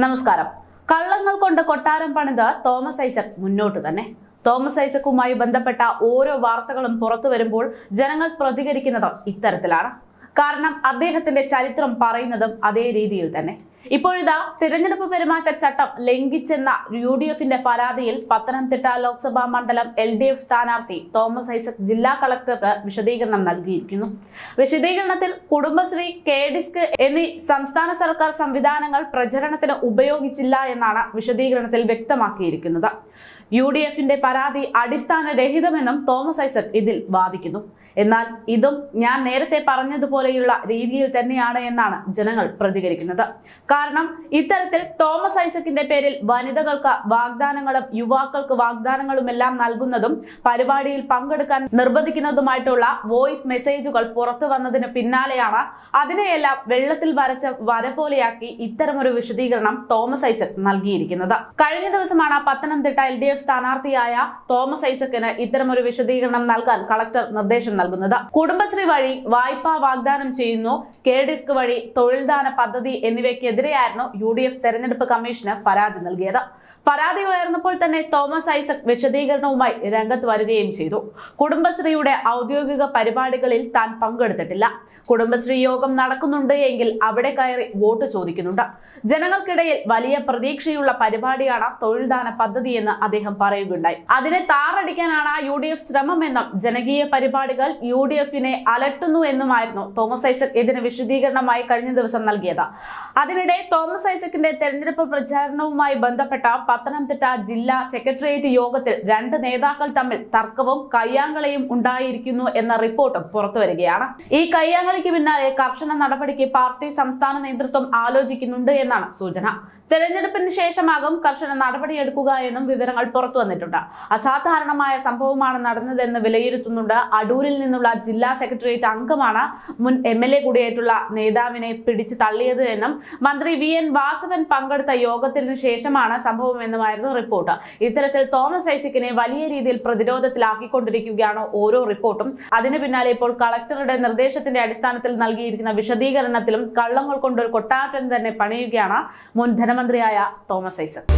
നമസ്കാരം. കള്ളങ്ങൾ കൊണ്ട് കൊട്ടാരം പണിത് തോമസ് ഐസക് മുന്നോട്ട് തന്നെ. തോമസ് ഐസക്കുമായി ബന്ധപ്പെട്ട ഓരോ വാർത്തകളും പുറത്തു വരുമ്പോൾ ജനങ്ങൾ പ്രതികരിക്കുന്നത് ഇത്തരത്തിലാണ്. കാരണം അദ്ദേഹത്തിന്റെ ചരിത്രം പറയുന്നതും അതേ രീതിയിൽ തന്നെ. ഇപ്പോഴിതാ തിരഞ്ഞെടുപ്പ് പെരുമാറ്റച്ചട്ടം ലംഘിച്ചെന്ന UDFന്റെ പരാതിയിൽ പത്തനംതിട്ട ലോക്സഭാ മണ്ഡലം LDF സ്ഥാനാർത്ഥി തോമസ് ഐസക് ജില്ലാ കളക്ടർക്ക് വിശദീകരണം നൽകിയിരിക്കുന്നു. വിശദീകരണത്തിൽ കുടുംബശ്രീ, KDISC എന്നീ സംസ്ഥാന സർക്കാർ സംവിധാനങ്ങൾ പ്രചരണത്തിന് ഉപയോഗിച്ചില്ല എന്നാണ് വിശദീകരണത്തിൽ വ്യക്തമാക്കിയിരിക്കുന്നത്. UDFന്റെ പരാതി അടിസ്ഥാനരഹിതമെന്നും തോമസ് ഐസക് ഇതിൽ വാദിക്കുന്നു. എന്നാൽ ഇതും ഞാൻ നേരത്തെ പറഞ്ഞതുപോലെയുള്ള രീതിയിൽ തന്നെയാണ് എന്നാണ് ജനങ്ങൾ പ്രതികരിക്കുന്നത്. കാരണം ഇത്തരത്തിൽ തോമസ് ഐസക്കിന്റെ പേരിൽ വനിതകൾക്ക് വാഗ്ദാനങ്ങളും യുവാക്കൾക്ക് വാഗ്ദാനങ്ങളുമെല്ലാം നൽകുന്നതും പരിപാടിയിൽ പങ്കെടുക്കാൻ നിർബന്ധിക്കുന്നതുമായിട്ടുള്ള വോയിസ് മെസ്സേജുകൾ പുറത്തു വന്നതിന് പിന്നാലെയാണ് അതിനെയെല്ലാം വെള്ളത്തിൽ വരച്ച വര പോലെയാക്കി ഇത്തരമൊരു വിശദീകരണം തോമസ് ഐസക് നൽകിയിരിക്കുന്നത്. കഴിഞ്ഞ ദിവസമാണ് പത്തനംതിട്ട LDF സ്ഥാനാർത്ഥിയായ തോമസ് ഐസക്കിന് ഇത്തരമൊരു വിശദീകരണം നൽകാൻ കളക്ടർ നിർദ്ദേശം നൽകുന്നത്. കുടുംബശ്രീ വഴി വായ്പാ വാഗ്ദാനം ചെയ്യുന്നു, KDISC വഴി തൊഴിൽദാന പദ്ധതി എന്നിവയ്ക്കെതിരെയായിരുന്നു UDF തെരഞ്ഞെടുപ്പ് കമ്മീഷന് പരാതി നൽകിയത്. പരാതി ഉയർന്നപ്പോൾ തന്നെ തോമസ് ഐസക് വിശദീകരണവുമായി രംഗത്ത് വരികയും ചെയ്തു. കുടുംബശ്രീയുടെ ഔദ്യോഗിക പരിപാടികളിൽ താൻ പങ്കെടുത്തിട്ടില്ല. കുടുംബശ്രീ യോഗം നടക്കുന്നുണ്ട് എങ്കിൽ അവിടെ കയറി വോട്ട് ചോദിക്കുന്നുണ്ട്. ജനങ്ങൾക്കിടയിൽ വലിയ പ്രതീക്ഷയുള്ള പരിപാടിയാണ് തൊഴിൽദാന പദ്ധതി എന്ന് അദ്ദേഹം പറയുകയുണ്ടായി. അതിനെ താറടിക്കാനാണ് UDF ശ്രമമെന്നും ജനകീയ പരിപാടികൾ UDFനെ അലട്ടുന്നു എന്നുമായിരുന്നു തോമസ് ഐസക് ഇതിന് വിശദീകരണമായി കഴിഞ്ഞ ദിവസം നൽകിയത്. അതിനിടെ തോമസ് ഐസക്കിന്റെ തെരഞ്ഞെടുപ്പ് പ്രചാരണവുമായി ബന്ധപ്പെട്ട പത്തനംതിട്ട ജില്ലാ സെക്രട്ടേറിയറ്റ് യോഗത്തിൽ രണ്ട് നേതാക്കൾ തമ്മിൽ തർക്കവും കയ്യാങ്കളിയും ഉണ്ടായിരിക്കുന്നു എന്ന റിപ്പോർട്ടും പുറത്തുവരികയാണ്. ഈ കയ്യാങ്കളിക്ക് പിന്നാലെ കർശന നടപടിക്ക് പാർട്ടി സംസ്ഥാന നേതൃത്വം ആലോചിക്കുന്നുണ്ട് എന്നാണ് സൂചന. തെരഞ്ഞെടുപ്പിന് ശേഷമാകും കർശന നടപടിയെടുക്കുക എന്നും വിവരങ്ങൾ പുറത്തു വന്നിട്ടുണ്ട്. അസാധാരണമായ സംഭവമാണ് നടന്നതെന്ന് വിലയിരുത്തുന്നുണ്ട്. അടൂരിൽ നിന്നുള്ള ജില്ലാ സെക്രട്ടേറിയറ്റ് അംഗമാണ് മുൻ MLA കൂടിയായിട്ടുള്ള നേതാവിനെ പിടിച്ചു തള്ളിയത് എന്നും മന്ത്രി VN വാസവൻ പങ്കെടുത്ത യോഗത്തിന് ശേഷമാണ് സംഭവമെന്നുമായിരുന്നു റിപ്പോർട്ട്. ഇത്തരത്തിൽ തോമസ് ഐസക്കിനെ വലിയ രീതിയിൽ പ്രതിരോധത്തിലാക്കിക്കൊണ്ടിരിക്കുകയാണ് ഓരോ റിപ്പോർട്ടും. അതിന് പിന്നാലെ ഇപ്പോൾ കളക്ടറുടെ നിർദ്ദേശത്തിന്റെ അടിസ്ഥാനത്തിൽ നൽകിയിരിക്കുന്ന വിശദീകരണത്തിലും കള്ളങ്ങൾ കൊണ്ടൊരു കൊട്ടാരം തന്നെ പണിയുകയാണ് മുൻ ധനമന്ത്രിയായ തോമസ് ഐസക്.